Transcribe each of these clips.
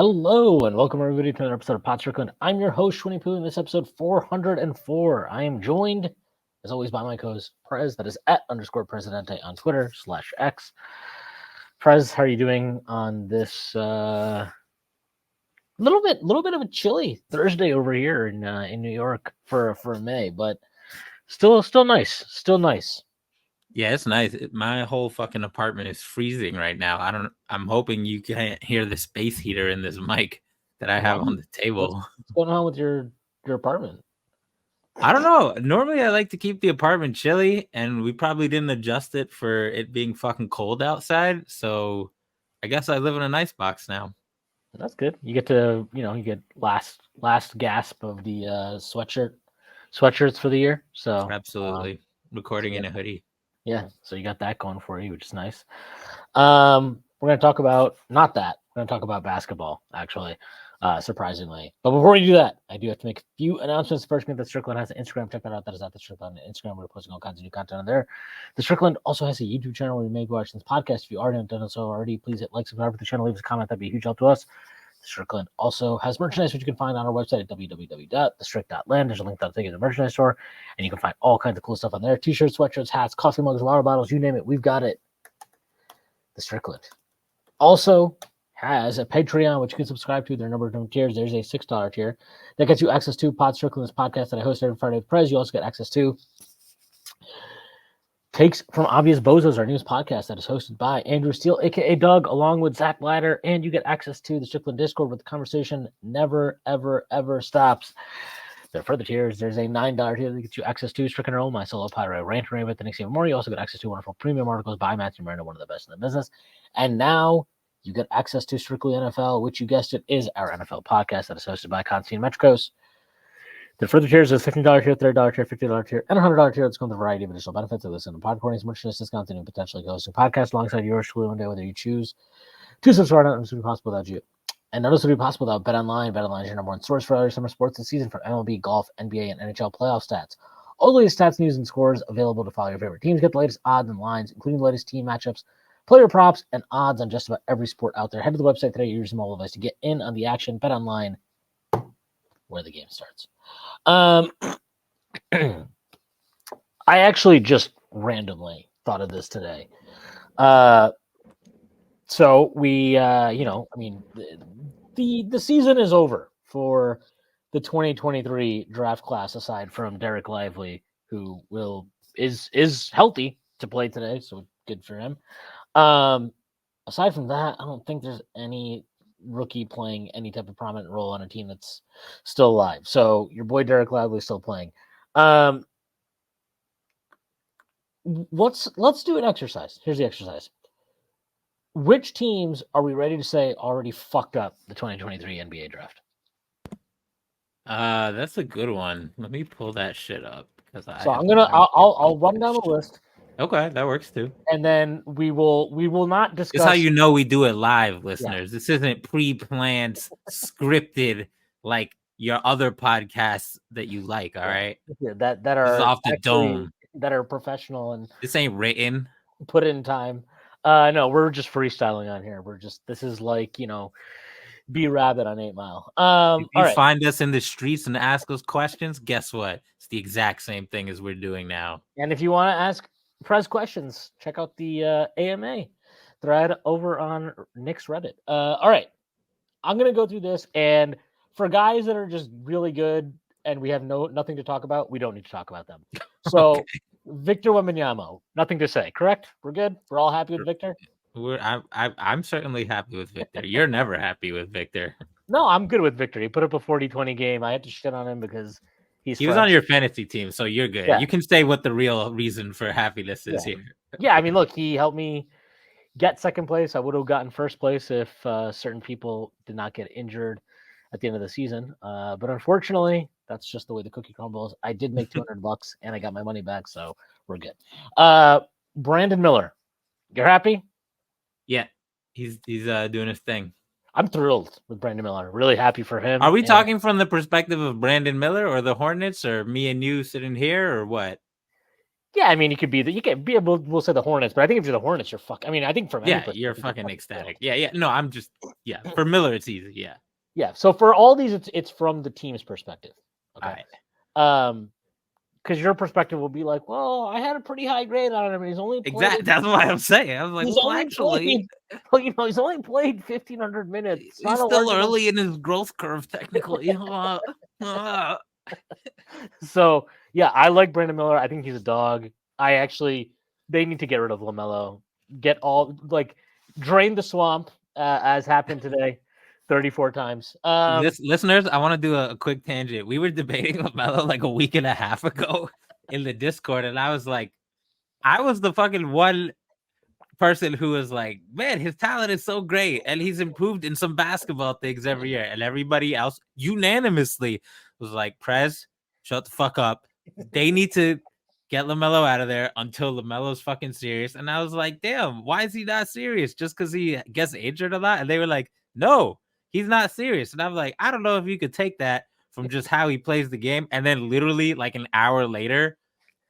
Hello and welcome everybody to another episode of Strickland. I'm your host, Shwin and Prez, in this episode 404. I am joined, as always, by my co-host, Prez, that is @_Presidente on Twitter /X. Prez, how are you doing on this little bit of a chilly Thursday over here in New York for May, but still nice. Still nice. Yeah, it's nice. My whole fucking apartment is freezing right now. I'm hoping you can't hear the space heater in this mic that I have on the table. What's going on with your apartment? I don't know. Normally I like to keep the apartment chilly, and we probably didn't adjust it for it being fucking cold outside. So I guess I live in an ice box now. That's good. You get to, you get last gasp of the sweatshirts for the year. So absolutely recording in a hoodie. Yeah, so you got that going for you, which is nice. We're going to talk about not that. We're going to talk about basketball, actually, surprisingly. But before we do that, I do have to make a few announcements. First, that Strickland has an Instagram. Check that out. That is at the Strickland on Instagram. We're posting all kinds of new content on there. The Strickland also has a YouTube channel where you may go watch this podcast. If you already haven't done so already, please hit like, subscribe to the channel, leave us a comment. That'd be a huge help to us. The Strickland also has merchandise, which you can find on our website at www.thestrick.land. There's a link that'll take you to the merchandise store, and you can find all kinds of cool stuff on there. T-shirts, sweatshirts, hats, coffee mugs, water bottles, you name it, we've got it. The Strickland also has a Patreon, which you can subscribe to. There are a number of different tiers. There's a $6 tier that gets you access to Pod Strickland's podcast that I host every Friday with Prez. You also get access to Takes from Obvious Bozos, our newest podcast that is hosted by Andrew Steele, a.k.a. Doug, along with Zach Blatter, and you get access to the Strickland Discord where the conversation never, ever, ever stops. There are further tiers. There's a $9 tier that gets you access to Strickland Roll, my solo pod, rant and rave at the next even more. You also get access to wonderful premium articles by Matthew Miranda, one of the best in the business. And now you get access to Strictly NFL, which you guessed it is our NFL podcast that is hosted by Constantine Metricos. The further tiers is $15 tier, $30 tier, $50 tier, and $100 tier. That's going with a variety of additional benefits. Listen to pod recordings, merchandise discounts, and potentially hosting podcasts alongside yours truly one day, whether you choose to subscribe. None of this would be possible without you. And none of this would be possible without BetOnline. BetOnline is your number one source for other summer sports this season from MLB, golf, NBA, and NHL playoff stats. All the latest stats, news, and scores available to follow your favorite teams. Get the latest odds and lines, including the latest team matchups, player props, and odds on just about every sport out there. Head to the website today. Use your mobile device to get in on the action. BetOnline, where the game starts. I actually just randomly thought of this today. So we, the season is over for the 2023 draft class, aside from Derek Lively, who is healthy to play today, so good for him. Aside from that, I don't think there's any rookie playing any type of prominent role on a team that's still alive. So your boy Derek Lively is still playing. Let's do an exercise. Here's the exercise. Which teams are we ready to say already fucked up the 2023 NBA draft? That's a good one. Let me pull that shit up because I'll run down the list. Okay, that works too. And then we will not discuss. It's how you know we do it live, listeners. Yeah. This isn't pre-planned, scripted like your other podcasts that you like. All right, that are off the dome, that are professional, and this ain't written. Put in time. No, we're just freestyling on here. This is like B Rabbit on 8 Mile. If you find us in the streets and ask us questions, guess what? It's the exact same thing as we're doing now. And if you want to ask Prez questions, check out the AMA thread over on Nick's Reddit. All right, I'm gonna go through this, and for guys that are just really good and we have nothing to talk about, we don't need to talk about them. So okay. Victor Wembanyama, nothing to say. Correct? We're good. We're all happy with Victor. I'm certainly happy with Victor. You're never happy with Victor. No, I'm good with Victor. He put up a 40-20 game. I had to shit on him because he was on your fantasy team, so you're good. Yeah. You can say what the real reason for happiness is here. Yeah, I mean, look, he helped me get second place. I would have gotten first place if certain people did not get injured at the end of the season. But unfortunately, that's just the way the cookie crumbles. I did make $200 and I got my money back, so we're good. Brandon Miller, you're happy? Yeah, he's doing his thing. I'm thrilled with Brandon Miller. Really happy for him. Are we talking from the perspective of Brandon Miller or the Hornets or me and you sitting here or what? Yeah, I mean, you could be the, you can be able. We'll say the Hornets, but I think if you're the Hornets, you're fuck. I mean, I think from any Yeah, perspective, you're you're fucking fucking ecstatic. thrilled. Yeah. No, I'm just for Miller, it's easy. Yeah. Yeah. So for all these, it's from the team's perspective. All Okay. right. Because your perspective will be like, well, I had a pretty high grade on him. He's only played. Exactly. That's why I'm saying. I was like, He's well, only actually, played. Well, he's only played 1,500 minutes. It's he's not a still large amount. early in his growth curve, technically. So yeah, I like Brandon Miller. I think he's a dog. They need to get rid of LaMelo. Drain the swamp, as happened today, 34 times. Listeners, I want to do a quick tangent. We were debating LaMelo like a week and a half ago in the Discord, and I was like, I was the fucking one person who was like, man, his talent is so great, and he's improved in some basketball things every year. And everybody else unanimously was like, Prez, shut the fuck up. They need to get LaMelo out of there until LaMelo's fucking serious. And I was like, damn, why is he not serious? Just because he gets injured a lot? And they were like, no, he's not serious. And I'm like, I don't know if you could take that from just how he plays the game. And then literally like an hour later,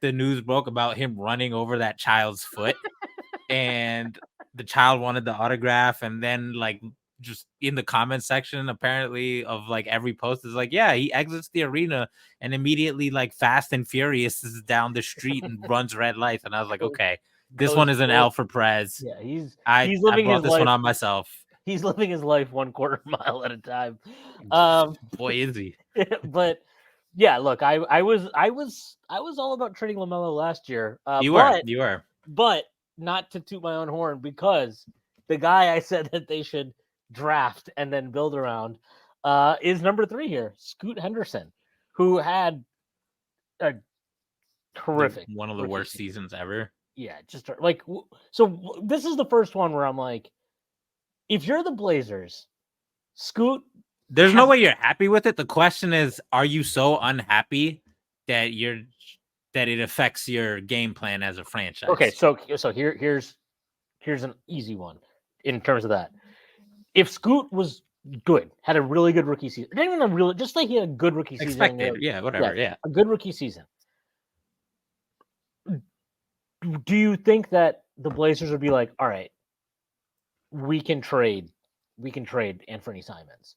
the news broke about him running over that child's foot. And the child wanted the autograph. And then like just in the comment section, apparently, of like every post is like, yeah, he exits the arena and immediately like Fast and Furious is down the street and runs red lights. And I was like, okay, this one is an L for Prez. Yeah, he's I living brought his this life. one on myself. He's living his life 1/4 mile at a time. Boy, is he. But yeah, look, I was all about trading LaMelo last year. You were. But not to toot my own horn, because the guy I said that they should draft and then build around is number 3 here, Scoot Henderson, who had a terrific, one of the worst seasons ever. Yeah, just like, so this is the first one where I'm like, if you're the Blazers, Scoot, there's no way you're happy with it. The question is, are you so unhappy that it affects your game plan as a franchise? Okay, so here's an easy one in terms of that. If Scoot was good, had a really good rookie season, not even a real, just like he had a good rookie season. Expected, yeah, whatever, yeah. A good rookie season. Do you think that the Blazers would be like, all right, we can trade Anthony Simons?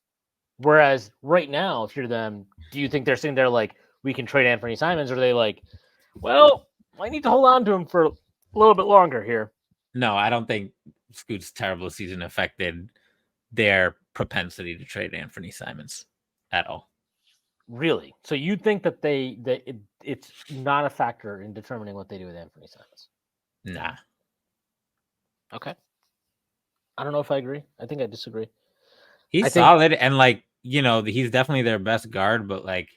Whereas right now, if you're them, do you think they're sitting there like, we can trade Anthony Simons, or are they like, well, I need to hold on to him for a little bit longer here? No, I don't think Scoot's terrible season affected their propensity to trade Anthony Simons at all. Really? So you think that it's not a factor in determining what they do with Anthony Simons? Nah. Okay. I don't know if I agree. I think I disagree. He's solid, and like, he's definitely their best guard, but like,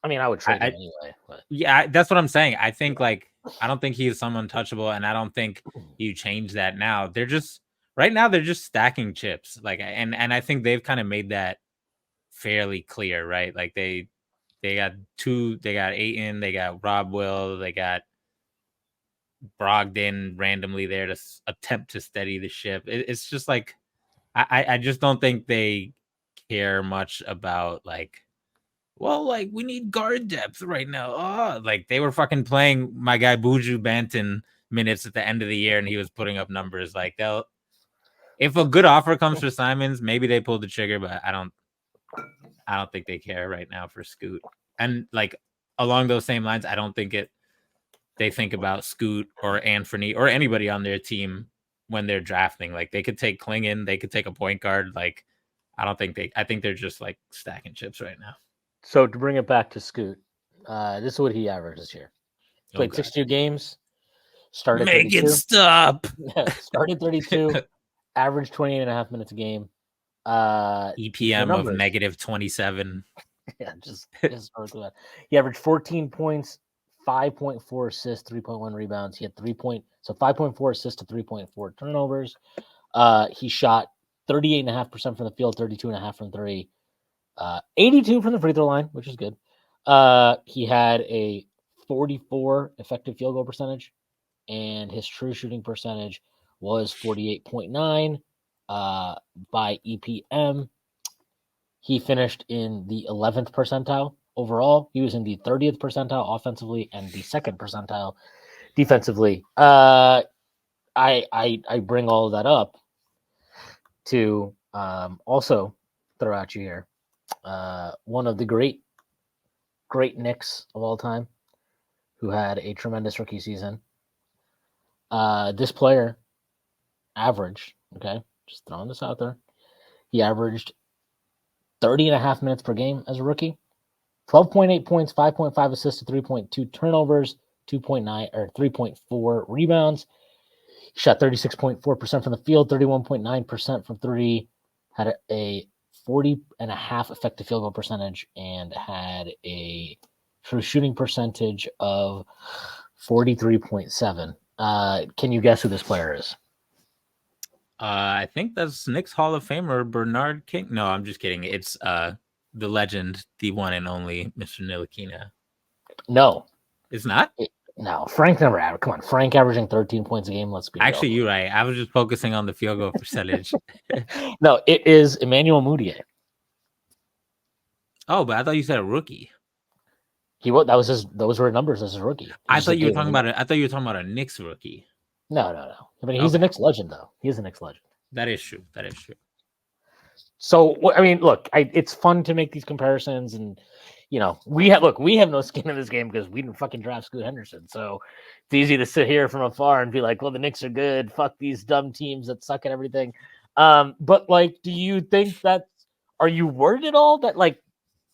I mean, I would trade him anyway. But. Yeah, that's what I'm saying. I think like, I don't think he's some untouchable, and I don't think you change that now. They're just stacking chips. Like, and I think they've kind of made that fairly clear, right? Like they got Ayton, they got Rob Will, they got Brogdon randomly there to attempt to steady the ship. It's just like, I just don't think they care much about like, well, like we need guard depth right now. Oh, like they were fucking playing my guy Buju Banton minutes at the end of the year, and he was putting up numbers. Like if a good offer comes for Simons, maybe they pull the trigger, but I don't think they care right now for Scoot. And like along those same lines, I don't think they think about Scoot or Anthony or anybody on their team when they're drafting. Like they could take Klingon, they could take a point guard. Like I think they're just like stacking chips right now. So to bring it back to Scoot, this is what he averaged this year. Played 62 games, started 32. Make it stop. Started 32, averaged 28.5 minutes a game. EPM of -27. Yeah, just he averaged 14 points, 5.4 assists, 3.1 rebounds. He had 5.4 assists to 3.4 turnovers. He shot 38.5% from the field, 32.5% from 3. 82 from the free throw line, which is good. He had a 44 effective field goal percentage, and his true shooting percentage was 48.9 by EPM. He finished in the 11th percentile overall. He was in the 30th percentile offensively and the 2nd percentile defensively. I bring all of that up to also throw at you here. One of the great Knicks of all time, who had a tremendous rookie season. This player averaged, okay, just throwing this out there, he averaged 30 and a half minutes per game as a rookie, 12.8 points, 5.5 assists, 3.2 turnovers, 2.9 or 3.4 rebounds. He shot 36.4% from the field, 31.9% from three, had a 40 and a half effective field goal percentage, and had a true shooting percentage of 43.7. Can you guess who this player is? I think that's Knicks Hall of Famer Bernard King. No, I'm just kidding. It's the legend, the one and only Mr. Ntilikina. No. It's not? No, Frank never averaged. Come on, Frank averaging 13 points a game. Let's be Actually, real. you're right. I was just focusing on the field goal percentage. No, it is Emmanuel Mudiay. Oh, but I thought you said a rookie. Those were numbers as a rookie. I thought you were talking about a Knicks rookie. No. I mean, he's a Knicks legend, though. He's a Knicks legend. That is true. So, I mean, look, it's fun to make these comparisons, and we have no skin in this game because we didn't fucking draft Scoot Henderson. So it's easy to sit here from afar and be like, well, the Knicks are good. Fuck these dumb teams that suck at everything. But like, do you think are you worried at all that like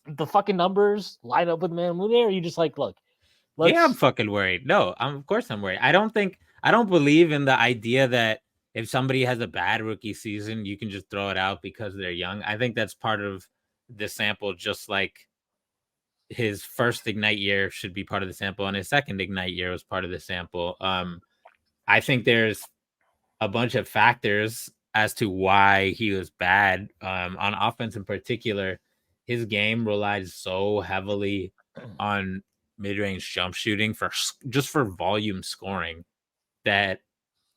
the fucking numbers line up with Man Mooney, or are you just like, look, yeah, I'm fucking worried. No, of course I'm worried. I don't believe in the idea that if somebody has a bad rookie season, you can just throw it out because they're young. I think that's part of the sample, just like his first Ignite year should be part of the sample, and his second Ignite year was part of the sample. I think there's a bunch of factors as to why he was bad on offense in particular. His game relied so heavily on mid-range jump shooting for volume scoring that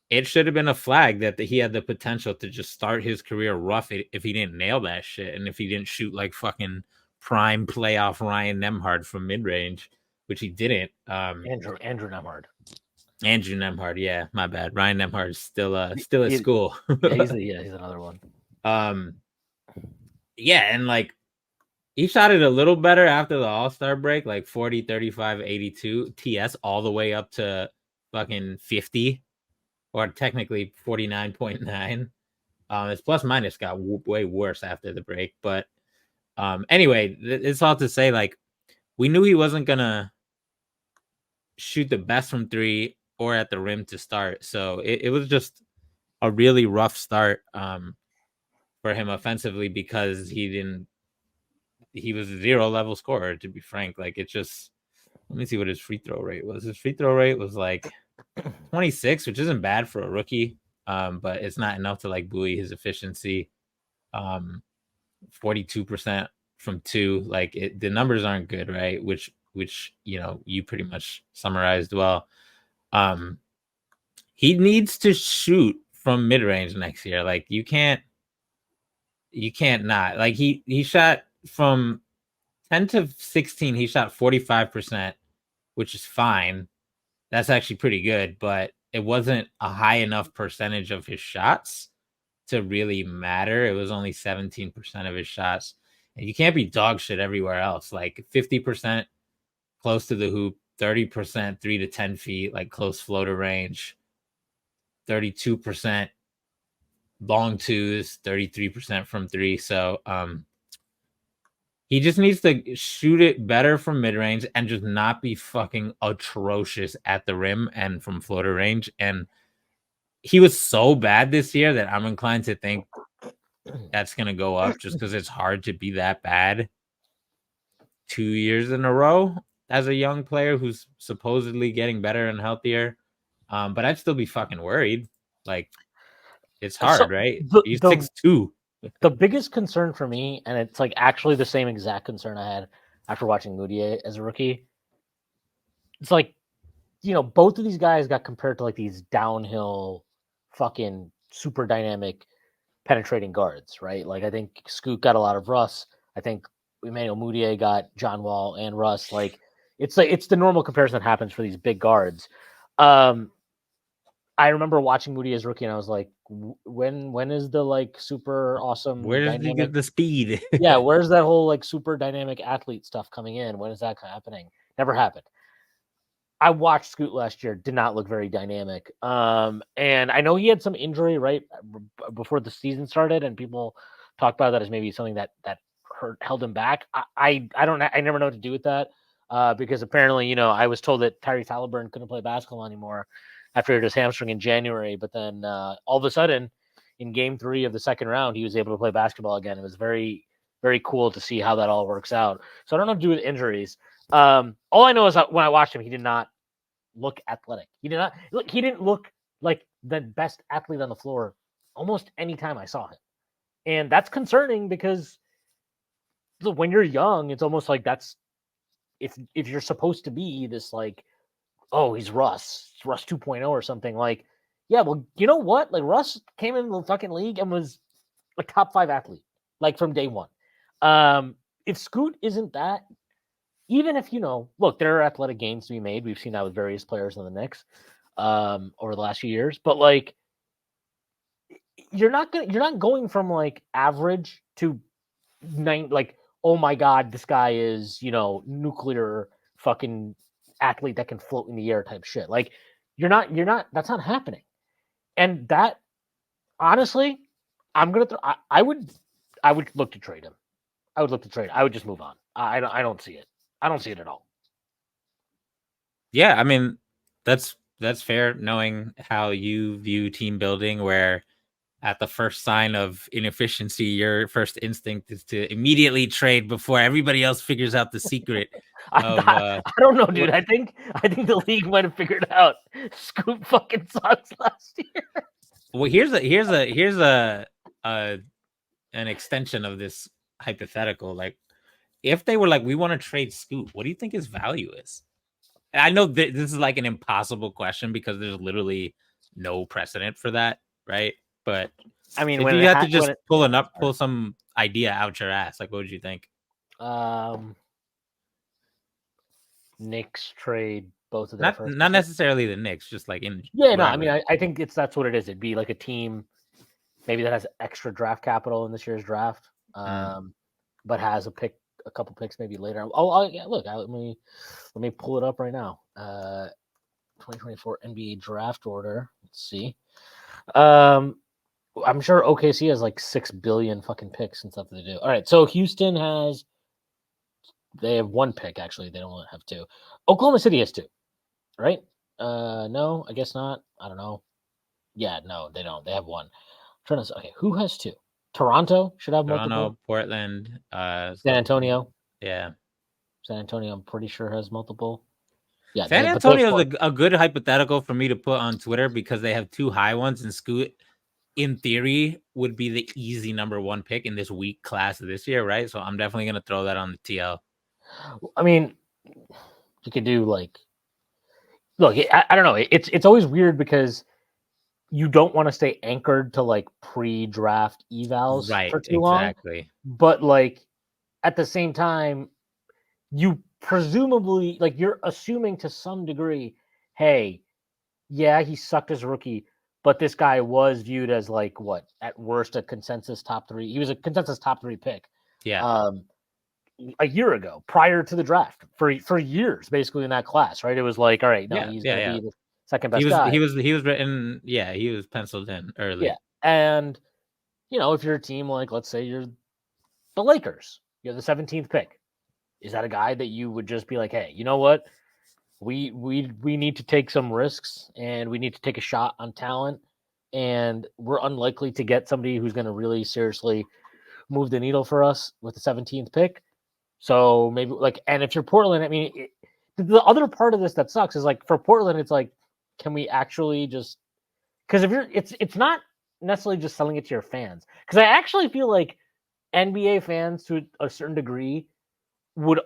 it should have been a flag that he had the potential to just start his career rough if he didn't nail that shit, and if he didn't shoot like fucking prime playoff Ryan Nembhard from mid-range, which he didn't. Andrew Nembhard. Andrew Nembhard, yeah, my bad. Ryan Nembhard is still at school. he's another one. Yeah, and like he shot it a little better after the All-Star break, like 40, 35, 82 TS all the way up to fucking 50, or technically 49.9. His plus minus got way worse after the break, but anyway, it's all to say, like, we knew he wasn't gonna shoot the best from three or at the rim to start, so it was just a really rough start for him offensively because he was a 0 level scorer, to be frank. Like, it just, let me see what his free throw rate was. His free throw rate was like 26, which isn't bad for a rookie, but it's not enough to like buoy his efficiency. 42% from two, like the numbers aren't good, right? Which you pretty much summarized well. He needs to shoot from mid-range next year. Like, you can't not. Like, he shot from 10 to 16, he shot 45%, which is fine. That's actually pretty good, but it wasn't a high enough percentage of his shots to really matter. It was only 17% of his shots. And you can't be dog shit everywhere else. Like 50% close to the hoop, 30% 3 to 10 feet, like close floater range, 32% long twos, 33% from three. So he just needs to shoot it better from mid-range and just not be fucking atrocious at the rim and from floater range. And he was so bad this year that I'm inclined to think that's going to go up just because it's hard to be that bad 2 years in a row as a young player who's supposedly getting better and healthier. But I'd still be fucking worried. Like, it's hard, right? He's 6'2". The biggest concern for me, and it's like actually the same exact concern I had after watching Mudiay as a rookie. It's like, both of these guys got compared to like these downhill, fucking super dynamic, penetrating guards, right? Like, I think Scoot got a lot of Russ. I think Emmanuel Mudiay got John Wall and Russ. Like, it's the normal comparison that happens for these big guards. I remember watching Moody as rookie, and I was like, when is the like super awesome Where does he dynamic? get the speed? Yeah, where's that whole like super dynamic athlete stuff coming in? When is that happening? Never happened. I watched Scoot last year, did not look very dynamic. And I know he had some injury right before the season started, and people talked about that as maybe something that held him back. I never know what to do with that because apparently, I was told that Tyrese Halliburton couldn't play basketball anymore after he hurt his hamstring in January, but then all of a sudden, in Game 3 of the second round, he was able to play basketball again. It was very, very cool to see how that all works out. So I don't know what to do with injuries. All I know is that when I watched him, he did not look athletic. He didn't look like the best athlete on the floor almost any time I saw him. And that's concerning because when you're young, it's almost like that's if you're supposed to be this like, oh, he's Russ 2.0 or something, like, yeah, well, you know what? Like Russ came into the fucking league and was a top 5 athlete, like from day one. If Scoot isn't that, even if look, there are athletic gains to be made. We've seen that with various players in the Knicks over the last few years. But like, you're not going from like average to like, oh my god, this guy is nuclear fucking athlete that can float in the air type shit. Like, you're not. That's not happening. And that, honestly, I'm gonna. I would look to trade him. I would look to trade. I would just move on. I don't see it. I don't see it at all. Yeah, I mean, that's fair, knowing how you view team building, where at the first sign of inefficiency, your first instinct is to immediately trade before everybody else figures out the secret of I don't know, dude. what. I think the league might have figured out Scoop fucking sucks last year. Well, here's a an extension of this hypothetical. Like, if they were like, we want to trade Scoot, what do you think his value is? And I know this is like an impossible question because there's literally no precedent for that, right? But I mean, if you had to just pull some idea out your ass, like, what would you think? Knicks trade both of their Not first. not necessarily the Knicks, just like in Yeah, no. I whatever. mean, I think that's what it is. It'd be like a team maybe that has extra draft capital in this year's draft, but has a couple picks maybe later. Yeah, look, let me pull it up right now. 2024 NBA draft order. Let's see. I'm sure OKC has like 6 billion fucking picks and stuff that they do. All right, so Houston they have 1 pick actually. They don't have 2. Oklahoma City has 2, right? No, I guess not. I don't know. Yeah, no, they don't. They have 1. Okay, who has 2? Toronto should have multiple. Toronto, Portland, San Antonio. Yeah, San Antonio, I'm pretty sure has multiple. Yeah, San but those Antonio is a good hypothetical for me to put on Twitter because they have 2 high ones, and Scoot, in theory, would be the easy number 1 pick in this weak class this year, right? So I'm definitely gonna throw that on the TL. I mean, you could do like, look, I don't know. It's always weird because you don't want to stay anchored to like pre-draft evals Right, for too long, exactly. but like at the same time, you presumably like you're assuming to some degree, hey, yeah, he sucked as a rookie, but this guy was viewed as like what at worst a consensus top 3. He was a consensus top 3 pick. Yeah. A year ago, prior to the draft, for years, basically in that class, right? It was like, all right, no, he's going to be the second best guy. He was written. Yeah, he was penciled in early. Yeah, and if you're a team like, let's say you're the Lakers, you're the 17th pick. Is that a guy that you would just be like, hey, you know what? We need to take some risks and we need to take a shot on talent, and we're unlikely to get somebody who's going to really seriously move the needle for us with the 17th pick. So maybe like, and if you're Portland, I mean, the other part of this that sucks is like for Portland, it's like, can we actually just, because if you're, it's not necessarily just selling it to your fans. Because I actually feel like NBA fans to a certain degree would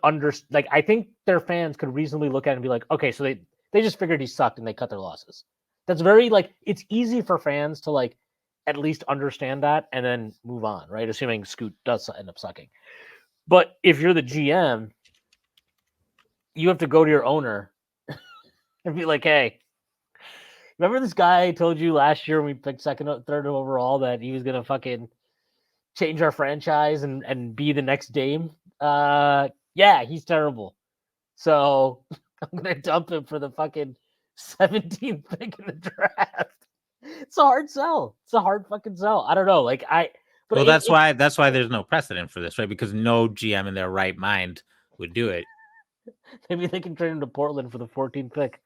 like, I think their fans could reasonably look at it and be like, okay, so they just figured he sucked and they cut their losses. That's very like, it's easy for fans to like at least understand that and then move on, right? Assuming Scoot does end up sucking. But if you're the GM, you have to go to your owner and be like, hey, Remember this guy I told you last year when we picked third overall that he was gonna fucking change our franchise and be the next Dame? Yeah, he's terrible. So I'm gonna dump him for the fucking 17th pick in the draft. It's a hard sell. It's a hard fucking sell. I don't know. Like but well, that's why there's no precedent for this, right? Because no GM in their right mind would do it. Maybe they can trade him to Portland for the 14th pick.